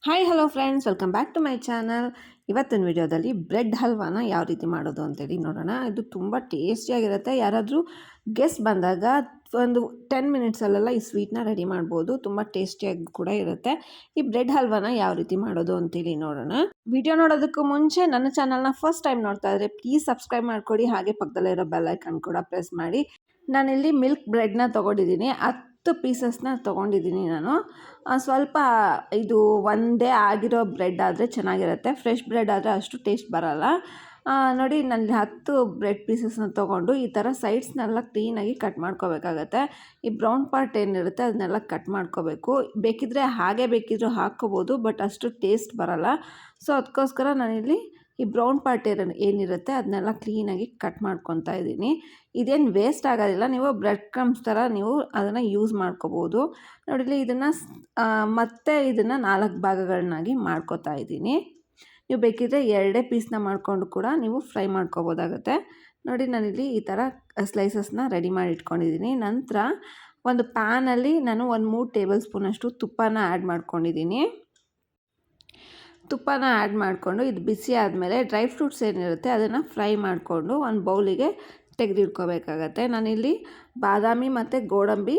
Hi hello friends, welcome back to my channel. ಇವತ್ತಿನ ವಿಡಿಯೋದಲ್ಲಿ bread ಹಲ್ವಾನ ಯಾವ ರೀತಿ ಮಾಡೋದು ಅಂತೇಳಿ ನೋಡೋಣ. ಇದು ತುಂಬ ಟೇಸ್ಟಿಯಾಗಿರುತ್ತೆ. ಯಾರಾದರೂ ಗೆಸ್ಟ್ ಬಂದಾಗ ಒಂದು 10 ಮಿನಿಟ್ಸಲ್ಲೆಲ್ಲ ಈ ಸ್ವೀಟ್ನ ರೆಡಿ ಮಾಡ್ಬೋದು. ತುಂಬ ಟೇಸ್ಟಿಯಾಗಿ ಕೂಡ ಇರುತ್ತೆ. ಈ ಬ್ರೆಡ್ ಹಲ್ವಾನ ಯಾವ ರೀತಿ ಮಾಡೋದು ಅಂತೇಳಿ ನೋಡೋಣ. ವಿಡಿಯೋ ನೋಡೋದಕ್ಕೂ ಮುಂಚೆ ನನ್ನ ಚಾನಲ್ನ ಫಸ್ಟ್ ಟೈಮ್ ನೋಡ್ತಾ ಇದ್ರೆ ಪ್ಲೀಸ್ ಸಬ್ಸ್ಕ್ರೈಬ್ ಮಾಡ್ಕೊಡಿ. ಹಾಗೆ ಪಕ್ಕದಲ್ಲಿರೋ ಬೆಲ್ ಐಕನ್ ಕೂಡ ಪ್ರೆಸ್ ಮಾಡಿ. ನಾನಿಲ್ಲಿ ಮಿಲ್ಕ್ ಬ್ರೆಡ್ನ ತೊಗೊಂಡಿದ್ದೀನಿ. 10 ಪೀಸಸ್ನ ತೊಗೊಂಡಿದ್ದೀನಿ ನಾನು. ಸ್ವಲ್ಪ ಇದು ಒಂದೇ ಆಗಿರೋ ಬ್ರೆಡ್ ಆದರೆ ಚೆನ್ನಾಗಿರುತ್ತೆ. ಫ್ರೆಶ್ ಬ್ರೆಡ್ ಆದರೆ ಅಷ್ಟು ಟೇಸ್ಟ್ ಬರೋಲ್ಲ. ನೋಡಿ, ನಾನು 10 ಬ್ರೆಡ್ ಪೀಸಸ್ನ ತೊಗೊಂಡು ಈ ಥರ ಸೈಡ್ಸ್ನೆಲ್ಲ ಕ್ಲೀನಾಗಿ ಕಟ್ ಮಾಡ್ಕೋಬೇಕಾಗತ್ತೆ. ಈ ಬ್ರೌನ್ ಪಾರ್ಟ್ ಏನಿರುತ್ತೆ ಅದನ್ನೆಲ್ಲ ಕಟ್ ಮಾಡ್ಕೋಬೇಕು. ಬೇಕಿದ್ದರೆ ಬೇಕಿದ್ರೂ ಹಾಕ್ಕೋಬೋದು, ಬಟ್ ಅಷ್ಟು ಟೇಸ್ಟ್ ಬರೋಲ್ಲ. ಸೊ ಅದಕ್ಕೋಸ್ಕರ ನಾನಿಲ್ಲಿ ಈ ಬ್ರೌನ್ ಪಾರ್ಟ್ ಏನಿರುತ್ತೆ ಅದನ್ನೆಲ್ಲ ಕ್ಲೀನಾಗಿ ಕಟ್ ಮಾಡ್ಕೊತಾ ಇದ್ದೀನಿ. ಇದೇನು ವೇಸ್ಟ್ ಆಗೋದಿಲ್ಲ. ನೀವು ಬ್ರೆಡ್ ಕ್ರಮ್ಸ್ ಥರ ನೀವು ಅದನ್ನು ಯೂಸ್ ಮಾಡ್ಕೋಬೋದು. ನೋಡಿಲಿ, ಮತ್ತೆ ಇದನ್ನು 4 ಭಾಗಗಳನ್ನಾಗಿ ಮಾಡ್ಕೋತಾ ಇದ್ದೀನಿ. ನೀವು ಬೇಕಿದ್ದರೆ 2 ಪೀಸ್ನ ಮಾಡಿಕೊಂಡು ಕೂಡ ನೀವು ಫ್ರೈ ಮಾಡ್ಕೋಬೋದಾಗುತ್ತೆ. ನೋಡಿ, ನಾನಿಲ್ಲಿ ಈ ಥರ ಸ್ಲೈಸಸ್ನ ರೆಡಿ ಮಾಡಿ ಇಟ್ಕೊಂಡಿದ್ದೀನಿ. ನಂತರ ಒಂದು ಪ್ಯಾನಲ್ಲಿ ನಾನು 3 ಟೇಬಲ್ ಸ್ಪೂನಷ್ಟು ತುಪ್ಪನ ಆ್ಯಡ್ ಮಾಡ್ಕೊಂಡಿದ್ದೀನಿ. ತುಪ್ಪನ ಆ್ಯಡ್ ಮಾಡಿಕೊಂಡು ಇದು ಬಿಸಿ ಆದಮೇಲೆ ಡ್ರೈ ಫ್ರೂಟ್ಸ್ ಏನಿರುತ್ತೆ ಅದನ್ನು ಫ್ರೈ ಮಾಡಿಕೊಂಡು ಒಂದು ಬೌಲಿಗೆ ತೆಗೆದಿಟ್ಕೋಬೇಕಾಗತ್ತೆ. ನಾನಿಲ್ಲಿ ಬಾದಾಮಿ ಮತ್ತು ಗೋಡಂಬಿ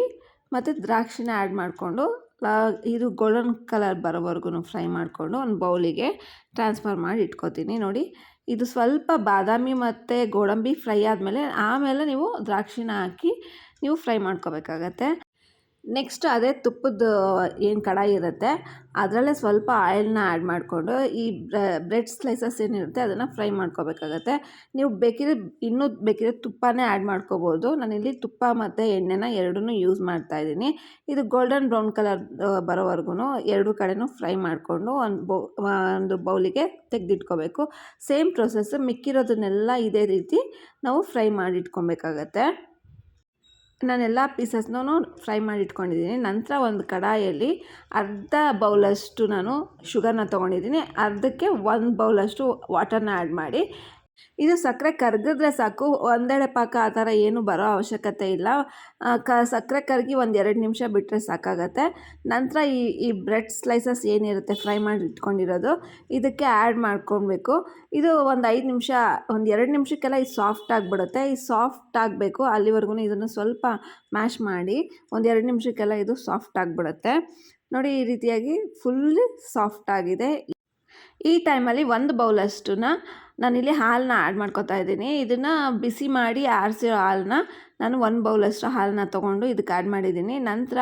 ಮತ್ತು ದ್ರಾಕ್ಷಿನ ಆ್ಯಡ್ ಮಾಡಿಕೊಂಡು ಇದು ಗೋಲ್ಡನ್ ಕಲರ್ ಬರೋವರೆಗೂ ಫ್ರೈ ಮಾಡಿಕೊಂಡು ಒಂದು ಬೌಲಿಗೆ ಟ್ರಾನ್ಸ್ಫರ್ ಮಾಡಿ ಇಟ್ಕೋತೀನಿ. ನೋಡಿ, ಇದು ಸ್ವಲ್ಪ ಬಾದಾಮಿ ಮತ್ತು ಗೋಡಂಬಿ ಫ್ರೈ ಆಮೇಲೆ ನೀವು ದ್ರಾಕ್ಷಿನ ಹಾಕಿ ನೀವು ಫ್ರೈ ಮಾಡ್ಕೋಬೇಕಾಗತ್ತೆ. ನೆಕ್ಸ್ಟ್ ಅದೇ ತುಪ್ಪದ ಏನು ಕಡಾಯಿ ಇರುತ್ತೆ ಅದರಲ್ಲೇ ಸ್ವಲ್ಪ ಆಯಿಲ್ನ ಆ್ಯಡ್ ಮಾಡಿಕೊಂಡು ಈ ಬ್ರೆಡ್ ಸ್ಲೈಸಸ್ ಏನಿರುತ್ತೆ ಅದನ್ನು ಫ್ರೈ ಮಾಡ್ಕೋಬೇಕಾಗತ್ತೆ. ನೀವು ಬೇಕಿದ್ರೆ ತುಪ್ಪನೇ ಆ್ಯಡ್ ಮಾಡ್ಕೋಬೋದು. ನಾನಿಲ್ಲಿ ತುಪ್ಪ ಮತ್ತು ಎಣ್ಣೆನ ಎರಡನ್ನೂ ಯೂಸ್ ಮಾಡ್ತಾಯಿದ್ದೀನಿ. ಇದು ಗೋಲ್ಡನ್ ಬ್ರೌನ್ ಕಲರ್ ಬರೋವರೆಗೂ 2 ಕಡೆನೂ ಫ್ರೈ ಮಾಡಿಕೊಂಡು ಒಂದು ಬೌಲಿಗೆ ತೆಗೆದಿಟ್ಕೋಬೇಕು. ಸೇಮ್ ಪ್ರೊಸೆಸ್ ಮಿಕ್ಕಿರೋದನ್ನೆಲ್ಲ ಇದೇ ರೀತಿ ನಾವು ಫ್ರೈ ಮಾಡಿಟ್ಕೊಬೇಕಾಗತ್ತೆ. ನಾನೆಲ್ಲ ಪೀಸಸ್ನೂ ಫ್ರೈ ಮಾಡಿ ಇಟ್ಕೊಂಡಿದ್ದೀನಿ. ನಂತರ ಒಂದು ಕಡಾಯಲ್ಲಿ ಅರ್ಧ ಬೌಲಷ್ಟು ನಾನು ಶುಗರ್ನ ತೊಗೊಂಡಿದ್ದೀನಿ. ಅರ್ಧಕ್ಕೆ 1 ಬೌಲಷ್ಟು ವಾಟರ್ನ ಆ್ಯಡ್ ಮಾಡಿ, ಇದು ಸಕ್ಕರೆ ಕರಗಿದ್ರೆ ಸಾಕು, ಒಂದೆಡೆ ಪಾಕ ಆ ಥರ ಏನು ಬರೋ ಅವಶ್ಯಕತೆ ಇಲ್ಲ. ಸಕ್ಕರೆ ಕರಗಿ 1-2 ನಿಮಿಷ ಬಿಟ್ಟರೆ ಸಾಕಾಗತ್ತೆ. ನಂತರ ಈ ಬ್ರೆಡ್ ಸ್ಲೈಸಸ್ ಏನಿರುತ್ತೆ ಫ್ರೈ ಮಾಡಿ ಇಟ್ಕೊಂಡಿರೋದು ಇದಕ್ಕೆ ಆ್ಯಡ್ ಮಾಡ್ಕೊಳ್ಬೇಕು. ಇದು ಒಂದು 5 ನಿಮಿಷ, 1-2 ನಿಮಿಷಕ್ಕೆಲ್ಲ ಇದು ಸಾಫ್ಟ್ ಆಗಿಬಿಡುತ್ತೆ. ಈ ಸಾಫ್ಟ್ ಆಗಬೇಕು, ಅಲ್ಲಿವರೆಗೂ ಇದನ್ನು ಸ್ವಲ್ಪ ಮ್ಯಾಶ್ ಮಾಡಿ 1-2 ನಿಮಿಷಕ್ಕೆಲ್ಲ ಇದು ಸಾಫ್ಟ್ ಆಗಿಬಿಡುತ್ತೆ. ನೋಡಿ, ಈ ರೀತಿಯಾಗಿ ಫುಲ್ ಸಾಫ್ಟ್ ಆಗಿದೆ. ಈ ಟೈಮಲ್ಲಿ 1 ಬೌಲಷ್ಟನ್ನ ನಾನಿಲ್ಲಿ ಹಾಲನ್ನ ಆ್ಯಡ್ ಮಾಡ್ಕೊತಾ ಇದ್ದೀನಿ. ಇದನ್ನು ಬಿಸಿ ಮಾಡಿ ಆರಿಸಿರೋ ಹಾಲನ್ನ ನಾನು 1 ಬೌಲಷ್ಟು ಹಾಲನ್ನ ತೊಗೊಂಡು ಇದಕ್ಕೆ ಆ್ಯಡ್ ಮಾಡಿದ್ದೀನಿ. ನಂತರ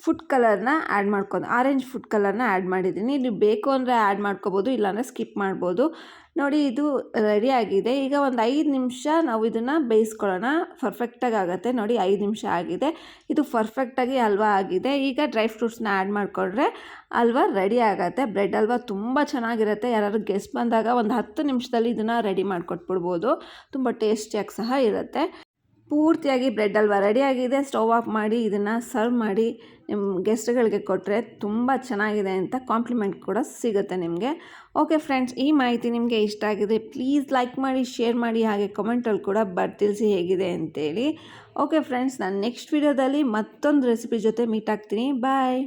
ಫುಡ್ ಕಲರ್ನ ಆರೆಂಜ್ ಫುಡ್ ಕಲರ್ನ ಆ್ಯಡ್ ಮಾಡಿದ್ದೀನಿ. ನೀವು ಬೇಕು ಅಂದರೆ ಆ್ಯಡ್ ಮಾಡ್ಕೋಬೋದು, ಇಲ್ಲಾಂದರೆ ಸ್ಕಿಪ್ ಮಾಡ್ಬೋದು. ನೋಡಿ, ಇದು ರೆಡಿಯಾಗಿದೆ. ಈಗ ಒಂದು 5 ನಿಮಿಷ ನಾವು ಇದನ್ನು ಬೇಯಿಸ್ಕೊಳ್ಳೋಣ. ಪರ್ಫೆಕ್ಟಾಗಿ ಆಗುತ್ತೆ. ನೋಡಿ, 5 ನಿಮಿಷ ಆಗಿದೆ. ಇದು ಪರ್ಫೆಕ್ಟಾಗಿ ಹಲ್ವಾ ಆಗಿದೆ. ಈಗ ಡ್ರೈ ಫ್ರೂಟ್ಸ್ನ ಆ್ಯಡ್ ಮಾಡಿಕೊಂಡ್ರೆ ಹಲ್ವಾ ರೆಡಿ ಆಗುತ್ತೆ. ಬ್ರೆಡ್ ಹಲ್ವಾ ತುಂಬ ಚೆನ್ನಾಗಿರುತ್ತೆ. ಯಾರಾದ್ರು ಗೆಸ್ಟ್ ಬಂದಾಗ ಒಂದು 10 ನಿಮಿಷದಲ್ಲಿ ಇದನ್ನು ರೆಡಿ ಮಾಡಿಕೊಟ್ಬಿಡ್ಬೋದು. ತುಂಬ ಟೇಸ್ಟಿಯಾಗಿ ಸಹ ಇರುತ್ತೆ. ಪೂರ್ತಿಯಾಗಿ ಬ್ರೆಡ್ ಹಲ್ವಾ ರೆಡಿಯಾಗಿದೆ. ಸ್ಟವ್ ಆಫ್ ಮಾಡಿ ಇದನ್ನು ಸರ್ವ್ ಮಾಡಿ ನಿಮ್ಮ ಗೆಸ್ಟ್ಗಳಿಗೆ ಕೊಟ್ಟರೆ ತುಂಬ ಚೆನ್ನಾಗಿದೆ ಅಂತ ಕಾಂಪ್ಲಿಮೆಂಟ್ ಕೂಡ ಸಿಗುತ್ತೆ ನಿಮಗೆ. ಓಕೆ ಫ್ರೆಂಡ್ಸ್, ಈ ಮಾಹಿತಿ ನಿಮಗೆ ಇಷ್ಟ ಆಗಿದೆ ಪ್ಲೀಸ್ ಲೈಕ್ ಮಾಡಿ, ಶೇರ್ ಮಾಡಿ, ಹಾಗೆ ಕಮೆಂಟಲ್ಲಿ ಕೂಡ ತಿಳಿಸಿ ಹೇಗಿದೆ ಅಂತೇಳಿ. ಓಕೆ ಫ್ರೆಂಡ್ಸ್, ನಾನು ನೆಕ್ಸ್ಟ್ ವಿಡಿಯೋದಲ್ಲಿ ಮತ್ತೊಂದು ರೆಸಿಪಿ ಜೊತೆ ಮೀಟ್ ಆಗ್ತೀನಿ. ಬಾಯ್.